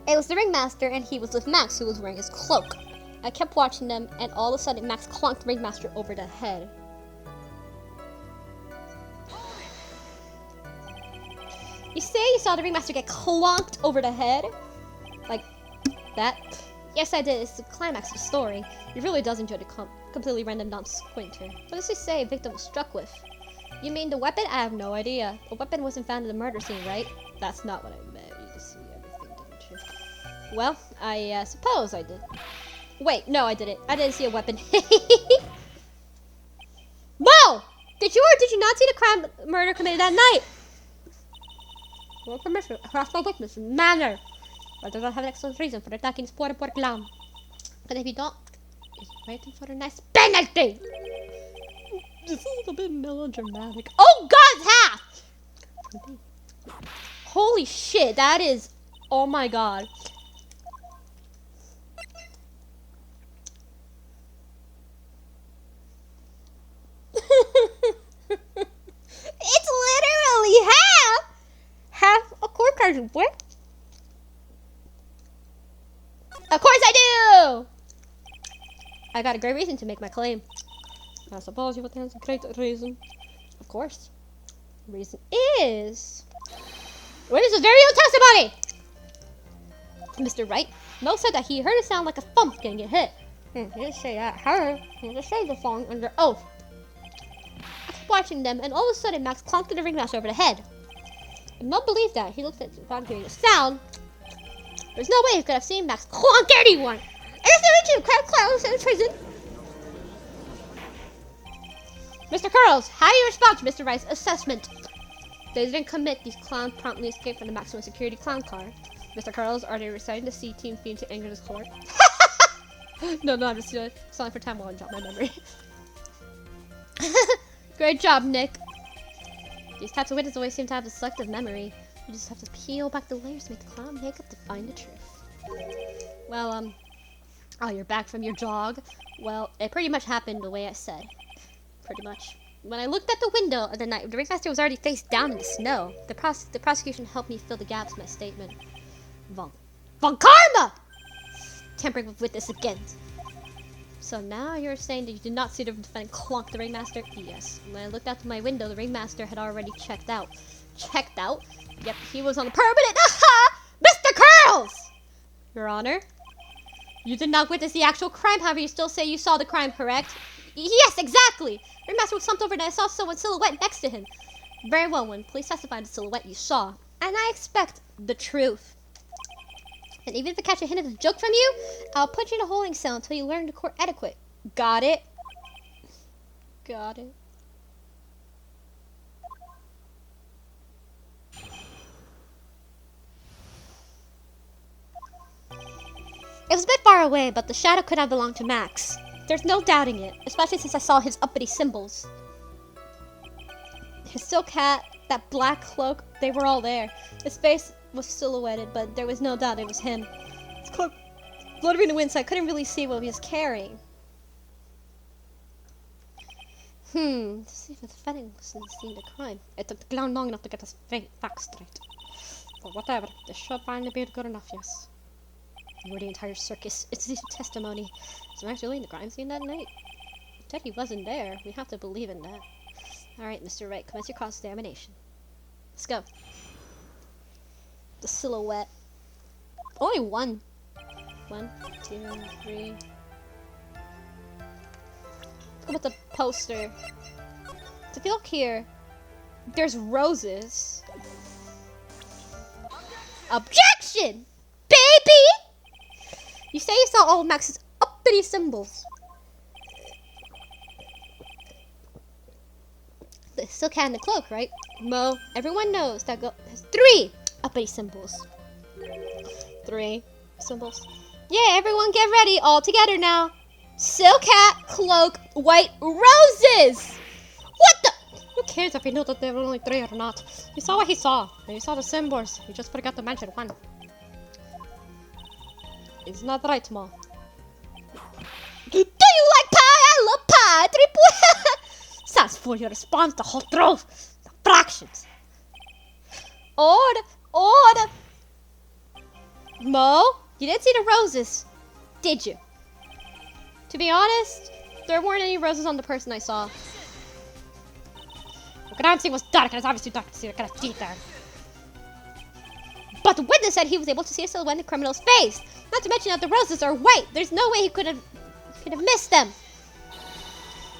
It was the ringmaster, and he was with Max, who was wearing his cloak. I kept watching them, and all of a sudden Max clonked the ringmaster over the head. You say you saw the ringmaster get clonked over the head? Like that? Yes, I did. It's the climax of the story. He really does enjoy the completely random non-squinter. What does he say a victim was struck with? You mean the weapon? I have no idea. The weapon wasn't found in the murder scene, right? That's not what I meant. You just see everything, didn't you? Well, I suppose I did. Wait, no, I didn't. I didn't see a weapon. Whoa! Did you or did you not see the murder committed that night? Well, permission, hostile witness, manner. But does not have an excellent reason for attacking this poor clown. But if you don't, he's waiting for a nice penalty. This is a bit melodramatic. Oh God, half! Holy shit, that is, oh my God. It's literally half a core card, boy. Of course I do! I got a great reason to make my claim. I suppose you would have a great reason. Of course. The reason is... What is his very own testimony? Mr. Wright. Mo said that he heard a sound like a thump getting hit. He didn't say that. Heard. He just said the song under oath. I kept watching them, and all of a sudden Max clonked the ringmaster over the head. And Mo believed that. He looked at the sound hearing the sound. There's no way he could have seen Max clonk anyone. Innocent clowns in prison. Mr. Curls, how do you respond to Mr. Wright's assessment? They didn't commit. These clowns promptly escaped from the maximum security clown car. Mr. Curls, are they reciting the C team theme to anger this court? No, I'm just stalling for time while I drop my memory. Great job, Nick. These types of witnesses always seem to have a selective memory. You just have to peel back the layers to make the clown makeup to find the truth. Well, oh, you're back from your jog? Well, it pretty much happened the way I said. Pretty much. When I looked at the window of the night, the ringmaster was already face down in the snow. The prosecution helped me fill the gaps in my statement. Von Karma! Tampering with witness again. So now you're saying that you did not see the defendant clonk the ringmaster? Yes. When I looked out my window, the ringmaster had already checked out. Checked out? Yep, he was on the permanent. Aha! Mr. Curls! Your Honor? You did not witness the actual crime, however, you still say you saw the crime, correct? Yes, exactly! Ringmaster was slumped over and I saw someone's silhouette next to him. Very well, when police testified the silhouette you saw. And I expect the truth. And even if I catch a hint of a joke from you, I'll put you in a holding cell until you learn the court etiquette. Got it? Got it. It was a bit far away, but the shadow could have belonged to Max. There's no doubting it, especially since I saw his uppity symbols. His silk hat, that black cloak, they were all there. His face was silhouetted, but there was no doubt it was him. His cloak floated in the wind, so I couldn't really see what he was carrying. To see if the defendant was in the scene of the crime. It took the clown long enough to get us facts straight. But whatever, this should finally be good enough, yes. You're the entire circus. It's his testimony. So actually in the crime scene that night. Said he wasn't there. We have to believe in that. Alright, Mr. Wright, commence your cross-examination. Let's go. The silhouette. Only one. 1, 2, 3. Let's go with the poster. So if you look here, there's roses. Objection! Baby! You say you saw all of Max's uppity symbols. The silk hat and the cloak, right? Mo, everyone knows that girl has 3 uppity symbols. 3 symbols. Yeah, everyone get ready. All together now. Silk hat, cloak, white roses. What the? Who cares if he knew that there were only 3 or not? He saw what he saw. And he saw the symbols. He just forgot to mention one. It's not right, Mo. Do you like pie? I love pie. 3 points. Sounds for your response the whole truth. The fractions. Order. Mo, you didn't see the roses, did you? To be honest, there weren't any roses on the person I saw. The dancing was dark, and it's obviously dark to see the kind of teeth there. But the witness said he was able to see a silhouette in the criminal's face. Not to mention that the roses are white. There's no way he could have missed them.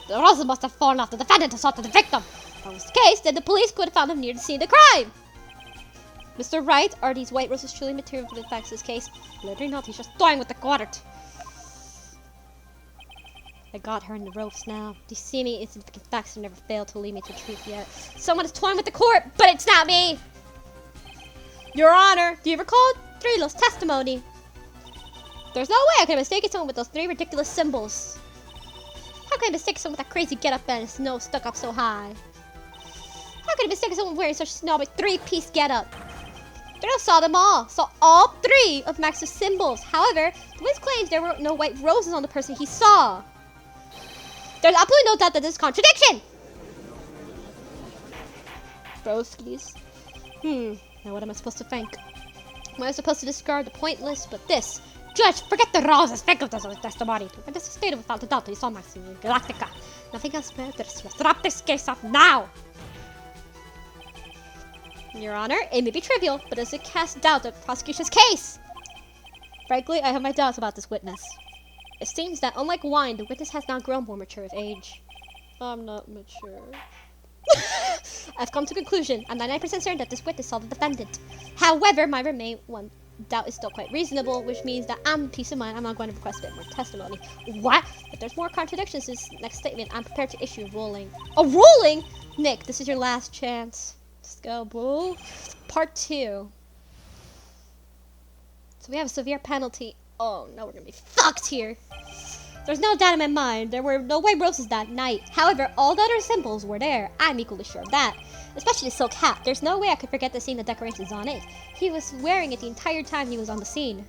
The roses must have fallen off the defendant and assaulted the victim. If that was the case, then the police could have found him near the scene of the crime. Mr. Wright, are these white roses truly material for the facts of this case? Literally not, he's just toying with the court. I got her in the ropes now. These seeming insignificant facts have never failed to lead me to the truth yet. Someone is toying with the court, but it's not me! Your Honor, do you recall Trilo's testimony? There's no way I could have mistaken someone with those 3 ridiculous symbols. How could I mistake someone with that crazy get-up and his nose stuck up so high? How could I mistake someone wearing such a snobby 3-piece get-up? Trilo saw them all. Saw all 3 of Max's symbols. However, the witness claims there were no white roses on the person he saw. There's absolutely no doubt that this is a contradiction! Broskies. Now what am I supposed to think? Am I supposed to discard the pointless, but this? Judge, forget the roses, think of this as a testimony. And this is stated without a doubt that he saw Max in Galactica. Nothing else matters. Let's wrap this case up now! Your Honor, it may be trivial, but does it cast doubt on the prosecution's case? Frankly, I have my doubts about this witness. It seems that, unlike wine, the witness has now grown more mature with age. I'm not mature. I've come to a conclusion. I'm 99% certain that this witness saw the defendant. However, my remain one doubt is still quite reasonable, which means that I'm peace of mind. I'm not going to request a bit more testimony. What? If there's more contradictions in this next statement, I'm prepared to issue a ruling. A ruling? Nick, this is your last chance. Let's go, boo. Part 2. So we have a severe penalty. Oh, no, we're gonna be fucked here. There's no doubt in my mind. There were no white roses that night. However, all the other symbols were there. I'm equally sure of that. Especially the silk hat. There's no way I could forget the scene the decorations on it. He was wearing it the entire time he was on the scene.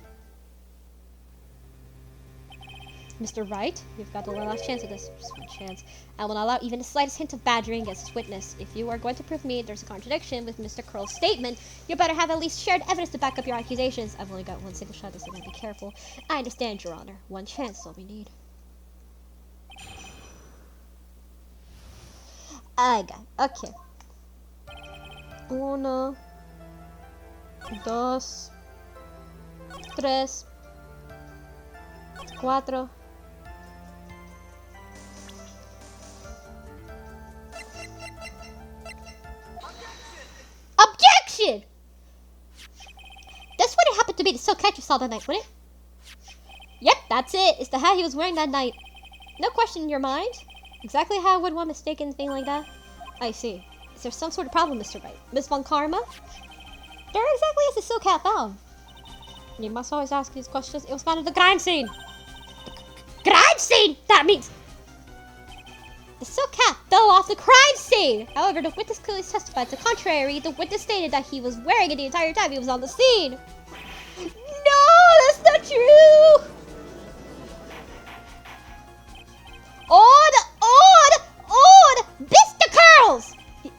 Mr. Wright, you've got the last chance of this. Just one chance. I will not allow even the slightest hint of badgering against this witness. If you are going to prove me there's a contradiction with Mr. Curl's statement, you better have at least shared evidence to back up your accusations. I've only got one single shot, so be careful. I understand, Your Honor. One chance is all we need. I got it. Okay. 1, 2, 3, 4. Objection! This wouldn't happen to be the silk hat you saw that night, would it? Yep, that's it. It's the hat he was wearing that night. No question in your mind? Exactly how would one mistake anything like that? I see. Is there some sort of problem, Mr. Wright? Miss Von Karma? Where exactly is the silk hat found? You must always ask these questions. It was found at the crime scene. The crime scene? That means... The silk hat fell off the crime scene! However, the witness clearly testified to the contrary. The witness stated that he was wearing it the entire time he was on the scene. No, that's not true! Mr. Curls!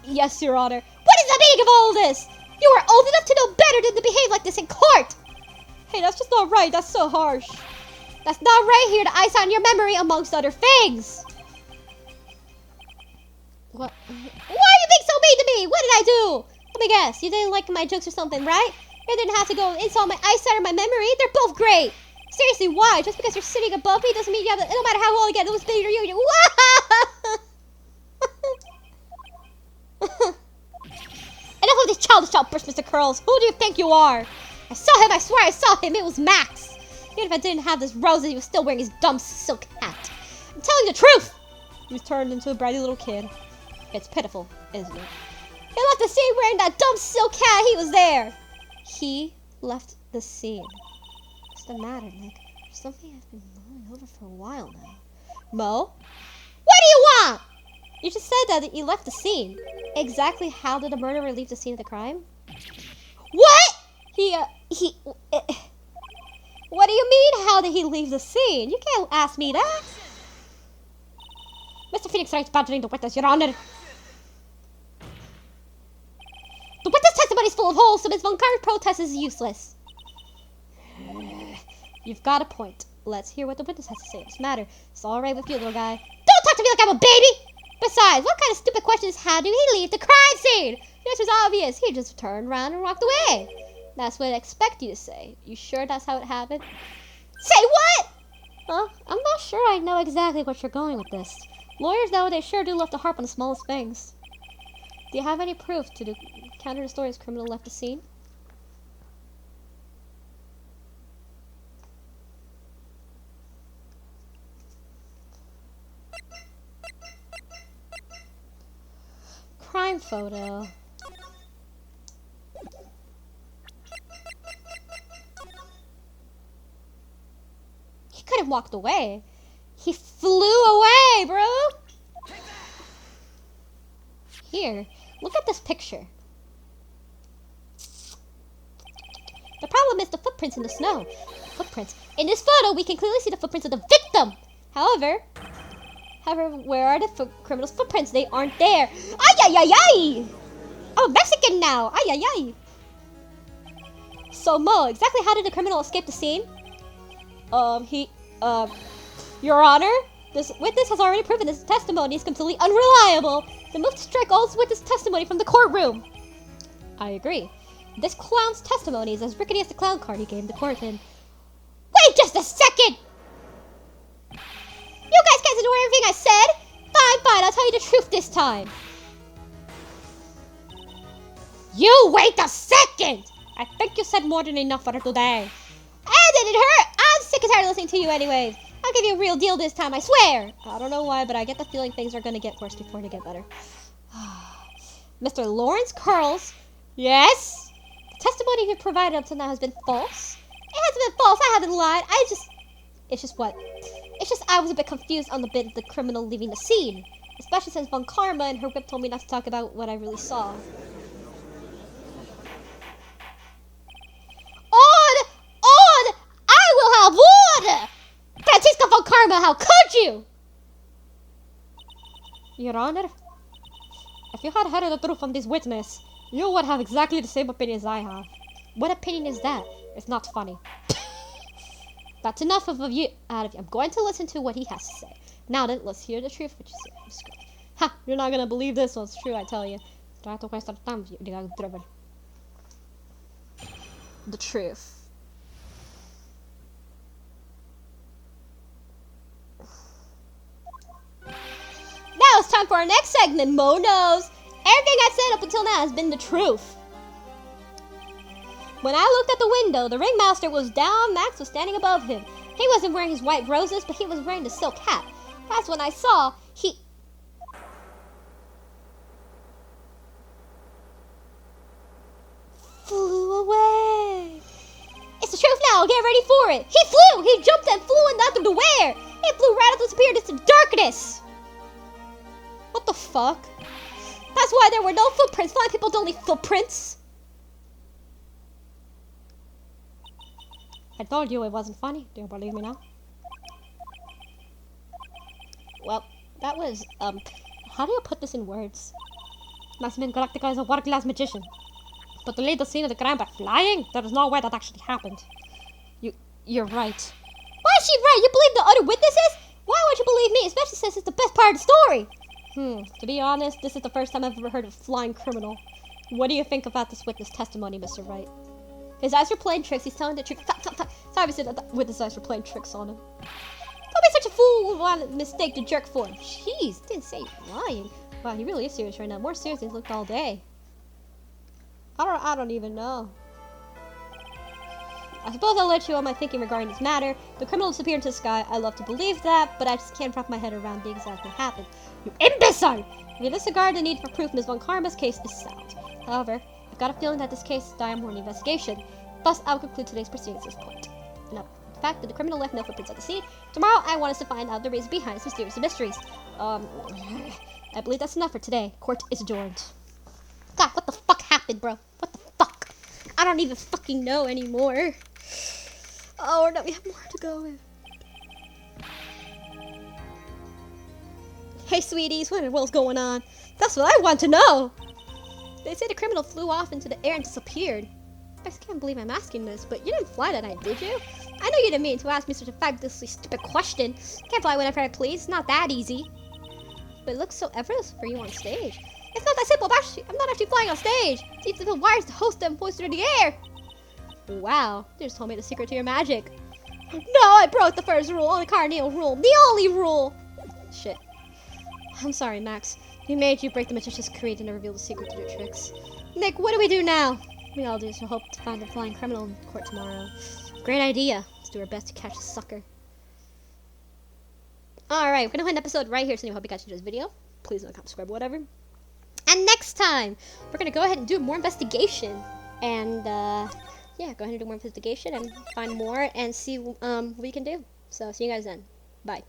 Yes, Your Honor. What is the meaning of all this? You are old enough to know better than to behave like this in court! Hey, that's just not right. That's so harsh. That's not right here to ice on your memory, amongst other things. What? Why are you being so mean to me? What did I do? Let me guess. You didn't like my jokes or something, right? You didn't have to go insult my eyesight or my memory. They're both great. Seriously, why? Just because you're sitting above me doesn't mean you have to, no matter how old you get, it was bigger than you. Enough of this childish outburst, Mr. Curls. Who do you think you are? I saw him. I swear I saw him. It was Max. Even if I didn't have this rose, he was still wearing his dumb silk hat. I'm telling the truth. He was turned into a bratty little kid. It's pitiful, isn't it? He left the scene wearing that dumb silk hat. He was there. He left the scene. What's the matter, Nick? There's something I've been mulling over for a while now. Mo? What do you want? You just said that you left the scene. Exactly how did the murderer leave the scene of the crime? What? What do you mean, how did he leave the scene? You can't ask me that. Mr. Phoenix Wright's badgering the witness, Your Honor. The witness testimony is full of holes, so Ms. Von Karma's protest is useless. You've got a point. Let's hear what the witness has to say on this matter. It's all right with you, little guy. Don't talk to me like I'm a baby! Besides, what kind of stupid question is how did he leave the crime scene? The answer's obvious. He just turned around and walked away. That's what I expect you to say. You sure that's how it happened? Say what? I'm not sure I know exactly what you're going with this. Lawyers nowadays sure do love to harp on the smallest things. Do you have any proof to counter the story as criminal left the scene? Crime photo. He could have walked away. He flew away, bro. Here, look at this picture. The problem is the footprints in the snow. Footprints. In this photo, we can clearly see the footprints of the victim. However, where are the criminal's footprints? They aren't there. Ay, ay, ay, ay! I'm a Mexican now. Ay, ay, ay. So, Mo, exactly how did the criminal escape the scene? Your Honor, this witness has already proven his testimony is completely unreliable. The move to strike all witness testimony from the courtroom. I agree. This clown's testimony is as rickety as the clown card he gave the court in. Wait just a second! You guys can't ignore everything I said! Fine, I'll tell you the truth this time. You wait a second! I think you said more than enough for today. And did it hurt? I'm sick and tired of listening to you anyways. I'll give you a real deal this time, I swear. I don't know why, but I get the feeling things are gonna get worse before they get better. Mr. Lawrence Curls. Yes? The testimony you provided up to now has been false. It hasn't been false, I haven't lied. It's just I was a bit confused on the bit of the criminal leaving the scene. Especially since Von Karma and her whip told me not to talk about what I really saw. On! I will have order! Francisca Von Karma, how could you? Your Honor, if you had heard the truth from this witness, you would have exactly the same opinion as I have. What opinion is that? It's not funny. That's enough of you out of you. I'm going to listen to what he has to say. Now then, let's hear the truth. Which is ha! You're not gonna believe this one's true, I tell you. The truth. Now it's time for our next segment, Mo Knows. Everything I said up until now has been the truth. When I looked at the window, the ringmaster was down, Max was standing above him. He wasn't wearing his white roses, but he was wearing the silk hat. That's when I saw he... flew away. It's the truth now, get ready for it. He flew, he jumped and flew and not to where. He flew right up and disappeared into darkness. What the fuck? That's why there were no footprints. Flying people don't leave footprints. I told you it wasn't funny. Do you believe me now? Well, that was, how do you put this in words? Maximin Galactica is a world-class magician. But to lead the scene of the crime by flying? There is no way that actually happened. You're right. Why is she right? You believe the other witnesses? Why would you believe me? Especially since it's the best part of the story. To be honest, this is the first time I've ever heard of a flying criminal. What do you think about this witness testimony, Mr. Wright? His eyes were playing tricks. He's telling the truth. Sorry, Mr. The witness eyes were playing tricks on him. Don't be such a fool. What a mistake to jerk for him. Jeez, didn't say lying. Wow, he really is serious right now. More serious than he's looked all day. I don't even know. I suppose I'll let you on my thinking regarding this matter. The criminal disappeared into the sky. I love to believe that, but I just can't wrap my head around the exactly happened. You imbecile! If you disregard the need for proof, Ms. Von Karma's case is sound. However, I've got a feeling that this case is dire more investigation. Thus, I will conclude today's proceedings at this point. Now, the fact that the criminal left no footprints at the scene. Tomorrow, I want us to find out the reason behind its mysterious mysteries. I believe that's enough for today. Court is adjourned. God, what the fuck happened, bro? What the fuck? I don't even fucking know anymore. Oh, no, we have more to go with. Hey, sweeties, what in the world's going on? That's what I want to know! They say the criminal flew off into the air and disappeared. I just can't believe I'm asking this, but you didn't fly that night, did you? I know you didn't mean to ask me such a fabulously stupid question. Can't fly whenever I please. It's not that easy. But it looks so effortless for you on stage. It's not that simple. I'm not actually flying on stage. It's the wires to host them voice through the air. Wow, you just told me the secret to your magic. No, I broke the first rule, the cardinal rule, the only rule. Shit. I'm sorry, Max. We made you break the magician's creed and reveal the secret to your tricks. Nick, what do we do now? We all do so hope to find the flying criminal in court tomorrow. Great idea. Let's do our best to catch the sucker. Alright, we're gonna end the episode right here, so I hope you guys enjoyed this video. Please don't comment, subscribe, whatever. And next time, we're gonna go ahead and do more investigation. And yeah, go ahead and do more investigation and find more and see what we can do. So see you guys then. Bye.